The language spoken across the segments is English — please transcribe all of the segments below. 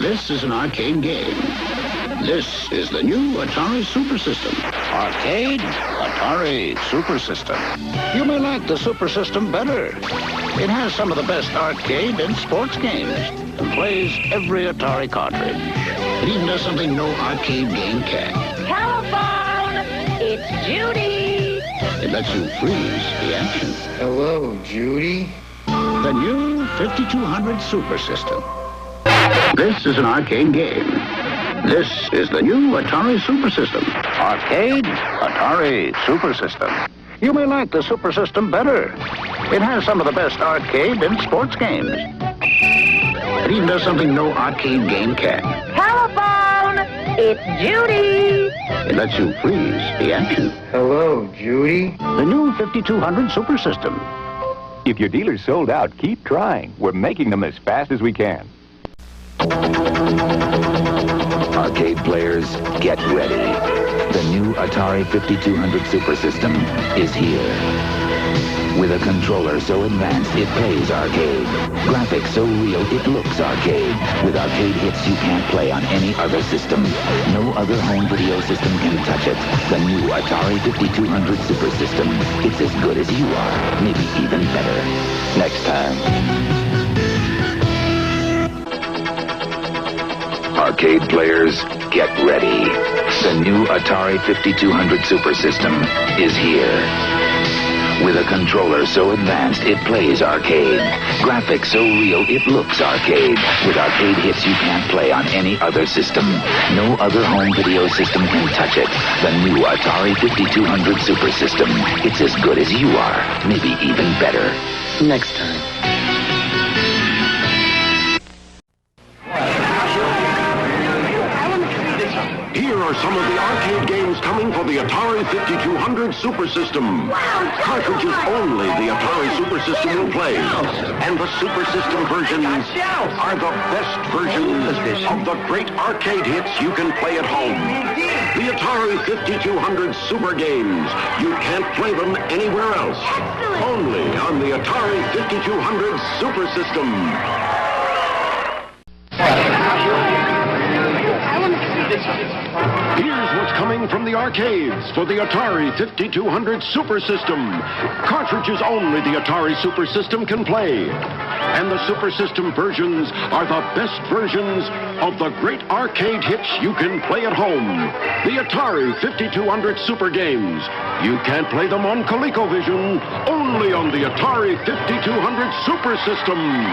This is an arcade game. This is the new Atari Super System. Arcade, Atari Super System. You may like the Super System better. It has some of the best arcade and sports games and plays every Atari cartridge. It even does something no arcade game can. Telephone! It's Judy! It lets you freeze the action. Hello, Judy. The new 5200 Super System. This is an arcade game. This is the new Atari Super System. Arcade, Atari Super System. You may like the Super System better. It has some of the best arcade and sports games. It even does something no arcade game can. Telephone! It's Judy! It lets you freeze the action. Hello, Judy. The new 5200 Super System. If your dealer's sold out, keep trying. We're making them as fast as we can. Arcade players, get ready. The new Atari 5200 Super System is here. With a controller so advanced it plays arcade. Graphics so real it looks arcade. With arcade hits you can't play on any other system. No other home video system can touch it. The new Atari 5200 Super System. It's as good as you are, maybe even better. Next time. Arcade players, get ready. The new Atari 5200 Super System is here. With a controller so advanced it plays arcade. Graphics so real it looks arcade. With arcade hits you can't play on any other system. No other home video system can touch it. The new Atari 5200 Super System. It's as good as you are, maybe even better. Next time. Here are some of the arcade games coming for the Atari 5200 Super System. Cartridges only the Atari Super System will play. And the Super System versions are the best versions of the great arcade hits you can play at home. The Atari 5200 Super Games. You can't play them anywhere else. Only on the Atari 5200 Super System. Here's what's coming from the arcades for the Atari 5200 Super System. Cartridges only the Atari Super System can play. And the Super System versions are the best versions of the great arcade hits you can play at home. The Atari 5200 Super Games. You can't play them on ColecoVision, only on the Atari 5200 Super System.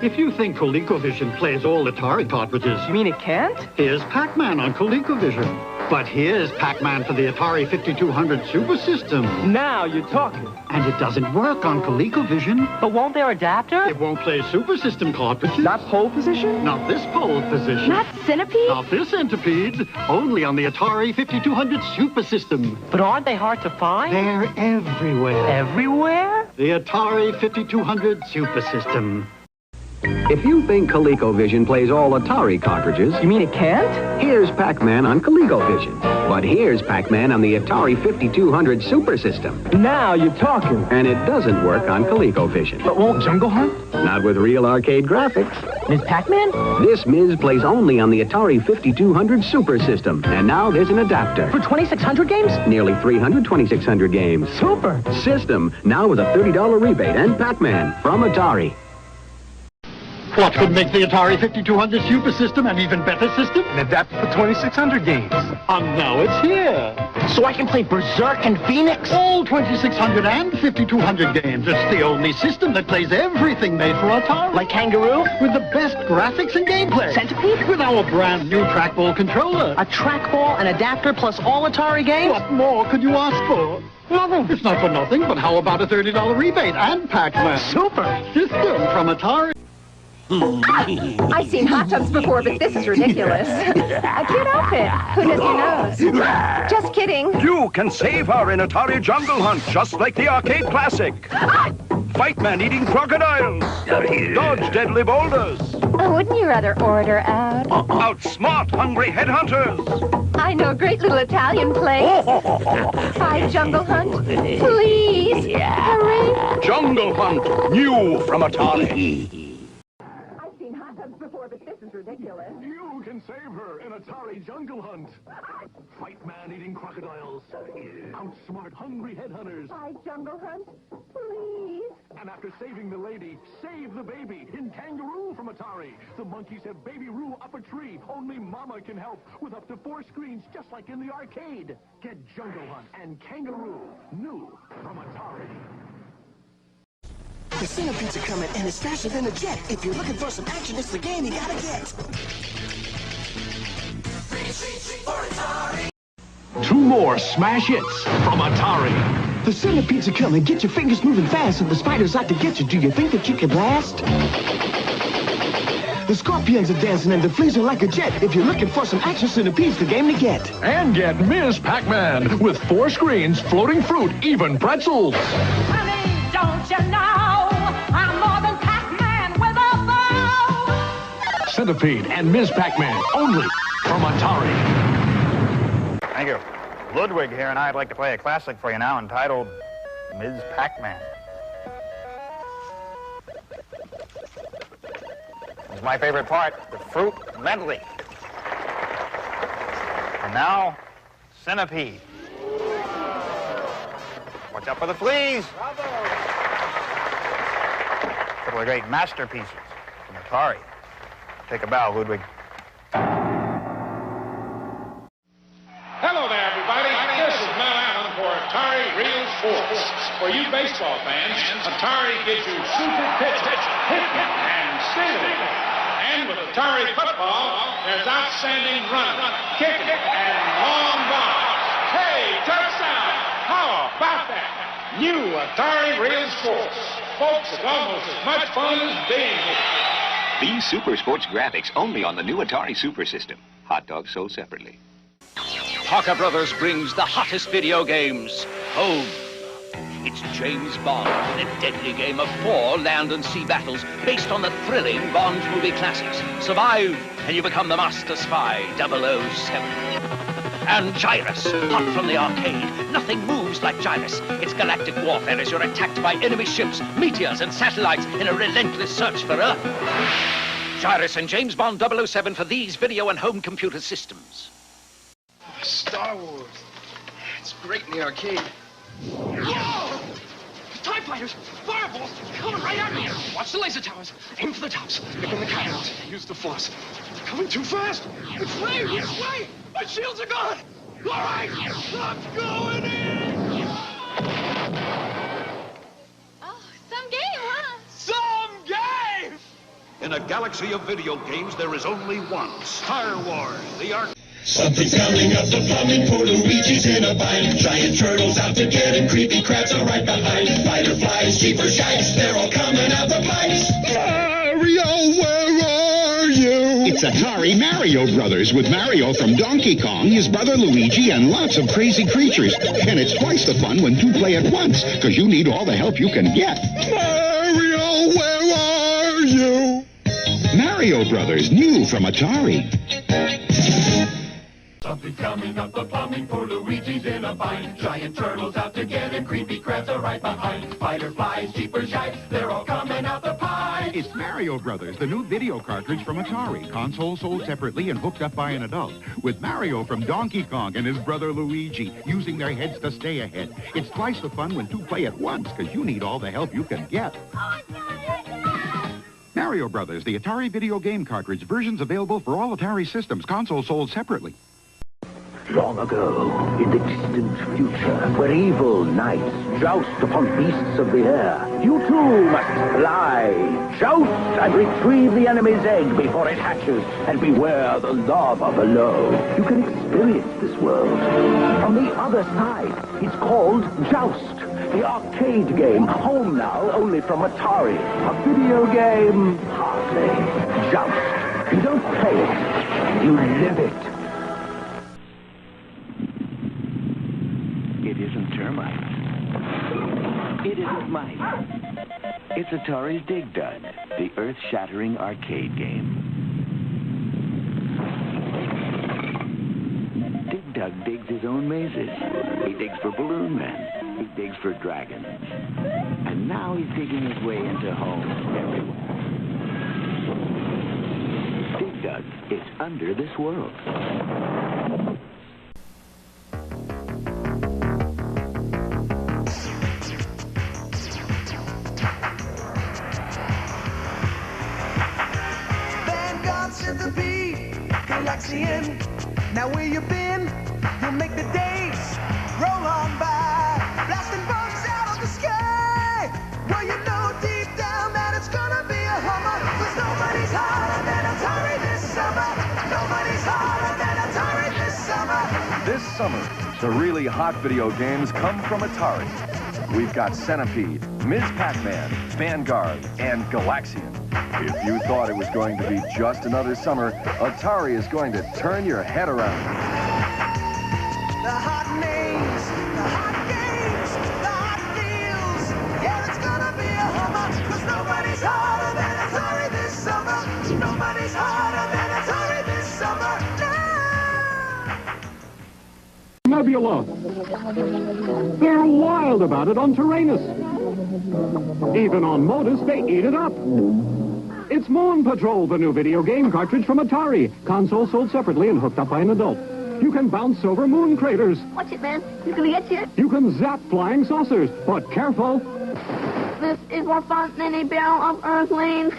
If you think ColecoVision plays all Atari cartridges... You mean it can't? Here's Pac-Man on ColecoVision. But here's Pac-Man for the Atari 5200 Super System. Now you're talking. And it doesn't work on ColecoVision. But won't their adapter? It won't play Super System cartridges. Not pole position? Not this pole position. Not Centipede? Not this Centipede. Only on the Atari 5200 Super System. But aren't they hard to find? They're everywhere. Everywhere? The Atari 5200 Super System. If you think ColecoVision plays all Atari cartridges... You mean it can't? Here's Pac-Man on ColecoVision. But here's Pac-Man on the Atari 5200 Super System. Now you're talking. And it doesn't work on ColecoVision. But won't Jungle Hunt? Not with real arcade graphics. Ms. Pac-Man? This Ms. plays only on the Atari 5200 Super System. And now there's an adapter. For 2,600 games? Nearly 300 2,600 games. Super. System, now with a $30 rebate and Pac-Man from Atari. What could make the Atari 5200 Super System an even better system? An adapter for 2,600 games. And now it's here. So I can play Berserk and Phoenix? All 2,600 and 5,200 games. It's the only system that plays everything made for Atari. Like Kangaroo? With the best graphics and gameplay. Centipede? With our brand new trackball controller. A trackball, an adapter, plus all Atari games? What more could you ask for? Nothing. It's not for nothing, but how about a $30 rebate and Pac-Man? Super. System from Atari. I've seen hot tubs before, but this is ridiculous. A cute outfit. Who does your nose? Just kidding. You can save her in Atari Jungle Hunt, just like the arcade classic. Fight man-eating crocodiles. Dodge deadly boulders. Wouldn't you rather order out? Outsmart hungry headhunters. I know a great little Italian place. Hi, Jungle Hunt. Please, hurry. Jungle Hunt, new from Atari. Atari Jungle Hunt. Fight man-eating crocodiles. Outsmart hungry headhunters. Hi, Jungle Hunt. Please. And after saving the lady, save the baby in Kangaroo from Atari. The monkeys have Baby Roo up a tree. Only Mama can help with up to 4 screens, just like in the arcade. Get Jungle Hunt and Kangaroo, new from Atari. The centipedes are coming, and it's faster than a jet. If you're looking for some action, it's the game you gotta get. 2 more smash hits from Atari. The centipedes are coming. Get your fingers moving fast, and the spiders out to get you. Do you think that you can last? The scorpions are dancing, and the fleas are like a jet. If you're looking for some action, centipedes, the game to get. And get Ms. Pac-Man with 4 screens, floating fruit, even pretzels. Honey, don't you know I'm more than Pac-Man with a bow? Centipede and Ms. Pac-Man, only from Atari. Thank you. Ludwig here, and I'd like to play a classic for you now entitled Ms. Pac-Man. This is my favorite part, the fruit medley. And now, Centipede. Watch out for the fleas. Bravo. A couple of great masterpieces from Atari. Take a bow, Ludwig. Hello there, everybody. This is Mel Allen for Atari Real Sports. For you baseball fans, Atari gives you super pitching, hitting, and stealing. And with Atari football, there's outstanding running, kicking, and long balls. Hey, touchdown! How about that? New Atari Real Sports. Folks, it's almost as much fun as being here. These Super Sports graphics only on the new Atari Super System. Hot dogs sold separately. Parker Brothers brings the hottest video games home. It's James Bond in a deadly game of 4 land and sea battles based on the thrilling Bond movie classics. Survive, and you become the master spy, 007. And Gyrus, hot from the arcade. Nothing moves like Gyrus. It's galactic warfare as you're attacked by enemy ships, meteors, and satellites in a relentless search for Earth. Gyrus and James Bond 007 for these video and home computer systems. Star Wars. It's great in the arcade. Whoa! TIE fighters! Fireballs! Coming right at me! Watch the laser towers. Aim for the tops. Pick on the cutouts. Use the force. They're coming too fast. It's way! It's way! My shields are gone! All right! I'm going in! Oh, some game, huh? Some game! In a galaxy of video games, there is only one. Star Wars, the arcade. Something's coming up the plumbing, poor Luigi's in a bind. Giant turtles out to get him, creepy crabs are right behind. Fighter flies, cheaper shites, they're all coming out the pipes. Mario, where are you? It's Atari Mario Brothers with Mario from Donkey Kong, his brother Luigi, and lots of crazy creatures. And it's twice the fun when 2 play at once, because you need all the help you can get. Mario, where are you? Mario Brothers, new from Atari. Something's coming up the plumbing, poor Luigi's in a bind. Giant turtles out to get him, creepy crabs are right behind. Fighter flies, cheaper shites, they're all coming out the pipes. It's Mario Brothers, the new video cartridge from Atari. Console sold separately and hooked up by an adult. With Mario from Donkey Kong and his brother Luigi, using their heads to stay ahead. It's twice the fun when 2 play at once, because you need all the help you can get. Mario Brothers, the Atari video game cartridge. Versions available for all Atari systems. Console sold separately. Long ago, in the distant future, where evil knights joust upon beasts of the air, you too must fly, joust, and retrieve the enemy's egg before it hatches, and beware the lava below. You can experience this world. On the other side, it's called Joust, the arcade game, home now only from Atari. A video game, hardly. Joust. You don't play it, you live it. It isn't termites. It isn't mice. It's Atari's Dig Dug, the earth-shattering arcade game. Dig Dug digs his own mazes. He digs for balloon men. He digs for dragons. And now he's digging his way into homes everywhere. Dig Doug. It's under this world. At the beat, Galaxian. Now where you been? You'll make the days roll on by, blasting bugs out of the sky. Well, you know deep down that it's gonna be a hummer, 'cause nobody's harder than Atari this summer. Nobody's harder than Atari this summer. This summer, the really hot video games come from Atari. We've got Centipede, Ms. Pac-Man, Vanguard, and Galaxian. If you thought it was going to be just another summer, Atari is going to turn your head around. The hot names, the hot games, the hot deals. Yeah, it's gonna be a hummer, 'cause nobody's harder than Atari this summer. Nobody's harder than Atari this summer. Nebula. They're wild about it on Tyrannus. Even on Modus, they eat it up. It's Moon Patrol, the new video game cartridge from Atari. Console sold separately and hooked up by an adult. You can bounce over moon craters. Watch it, man. He's gonna get you. You can zap flying saucers, but careful. This is more fun than a barrel of Earthlings.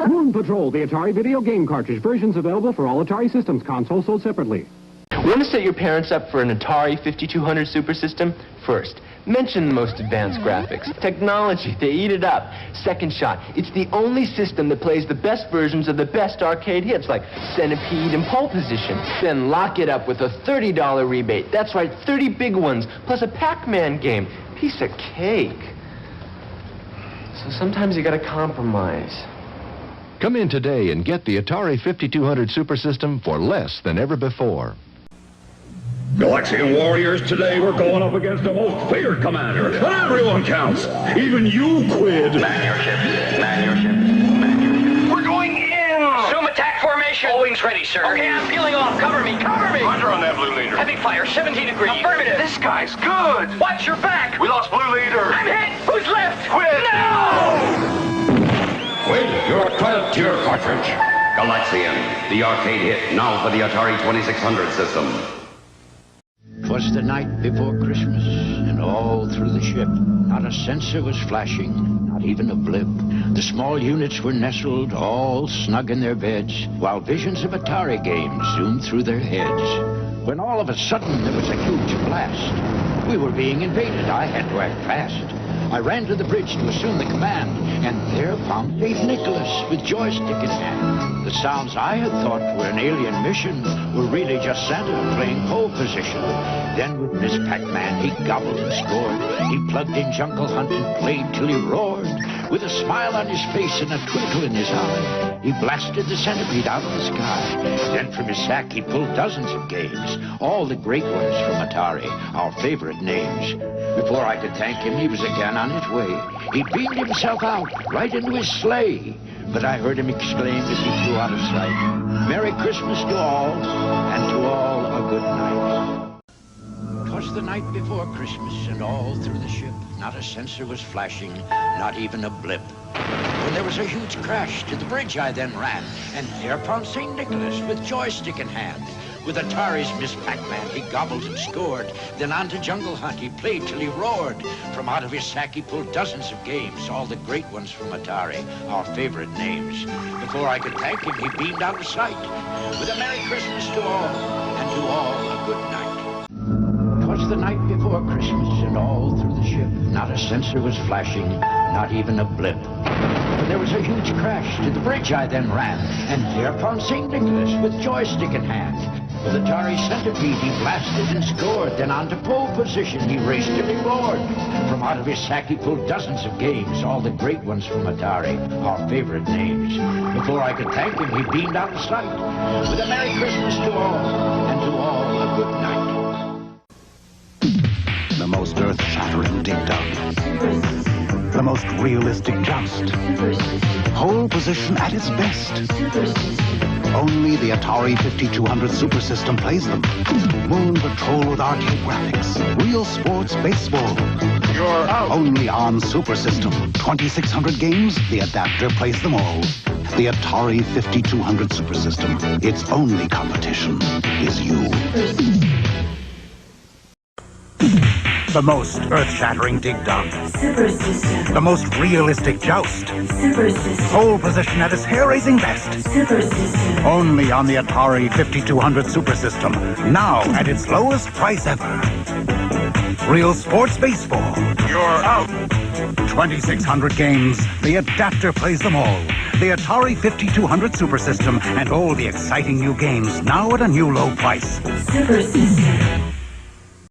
Moon Patrol, the Atari video game cartridge. Versions available for all Atari systems. Console sold separately. Want to set your parents up for an Atari 5200 Super System? First, mention the most advanced graphics. Technology, they eat it up. Second shot, it's the only system that plays the best versions of the best arcade hits, like Centipede and Pole Position. Then lock it up with a $30 rebate. That's right, 30 big ones, plus a Pac-Man game. Piece of cake. So sometimes you gotta compromise. Come in today and get the Atari 5200 Super System for less than ever before. Galaxian warriors, today we're going up against the most feared commander. But everyone counts. Even you, Quid. Man your ship. Man your ship. Man your ship. We're going in! Zoom attack formation. All wings ready, sir. Okay, I'm peeling off. Cover me. Cover me. Roger on that, blue leader. Heavy fire, 17 degrees. Affirmative. This guy's good. Watch your back. We lost blue leader. I'm hit. Who's left? Quid. No! Quid, your credit to your cartridge. Galaxian, the arcade hit, now for the Atari 2600 system. 'Twas the night before Christmas, and all through the ship, not a sensor was flashing, not even a blip. The small units were nestled all snug in their beds, while visions of Atari games zoomed through their heads. When all of a sudden there was a huge blast. We were being invaded. I had to act fast. I ran to the bridge to assume the command, and there found Dave Nicholas with joystick in hand. The sounds I had thought were an alien mission were really just Santa playing pole position. Then with Miss Pac-Man, he gobbled and scored. He plugged in Jungle Hunt and played till he roared. With a smile on his face and a twinkle in his eye, he blasted the Centipede out of the sky. Then from his sack he pulled dozens of games, all the great ones from Atari, our favorite names. Before I could thank him, he was again on his way. He beamed himself out right into his sleigh. But I heard him exclaim as he flew out of sight, "Merry Christmas to all, and to all a good night." 'Twas the night before Christmas, and all through the ship, not a sensor was flashing, not even a blip. When there was a huge crash to the bridge, I then ran, and there found St. Nicholas with joystick in hand. With Atari's Miss Pac-Man, he gobbled and scored. Then on to Jungle Hunt, he played till he roared. From out of his sack, he pulled dozens of games, all the great ones from Atari, our favorite names. Before I could thank him, he beamed out of sight. With a Merry Christmas to all, and to all a good night. 'Twas the night before Christmas, and all through the ship, not a sensor was flashing, not even a blip. When there was a huge crash to the bridge, I then ran, and there found St. Nicholas with joystick in hand. With Atari Centipede, he blasted and scored. Then on to pole position, he raced till he roared. From out of his sack, he pulled dozens of games, all the great ones from Atari, our favorite names. Before I could thank him, he beamed out of sight. With a Merry Christmas to all, and to all a good night. The most earth-shattering dig-dug. The most realistic joust. Pole position at its best. Only the Atari 5200 Super System plays them. Moon Patrol with arcade graphics. Real sports baseball. You're out. Only on Super System. 2600 games, the adapter plays them all. The Atari 5200 Super System. Its only competition is you. The most earth-shattering dig-dug. Super System. The most realistic joust. Super System. Pole position at its hair-raising best. Super System. Only on the Atari 5200 Super System. Now at its lowest price ever. Real sports baseball. You're out. 2,600 games. The adapter plays them all. The Atari 5200 Super System and all the exciting new games now at a new low price. Super System.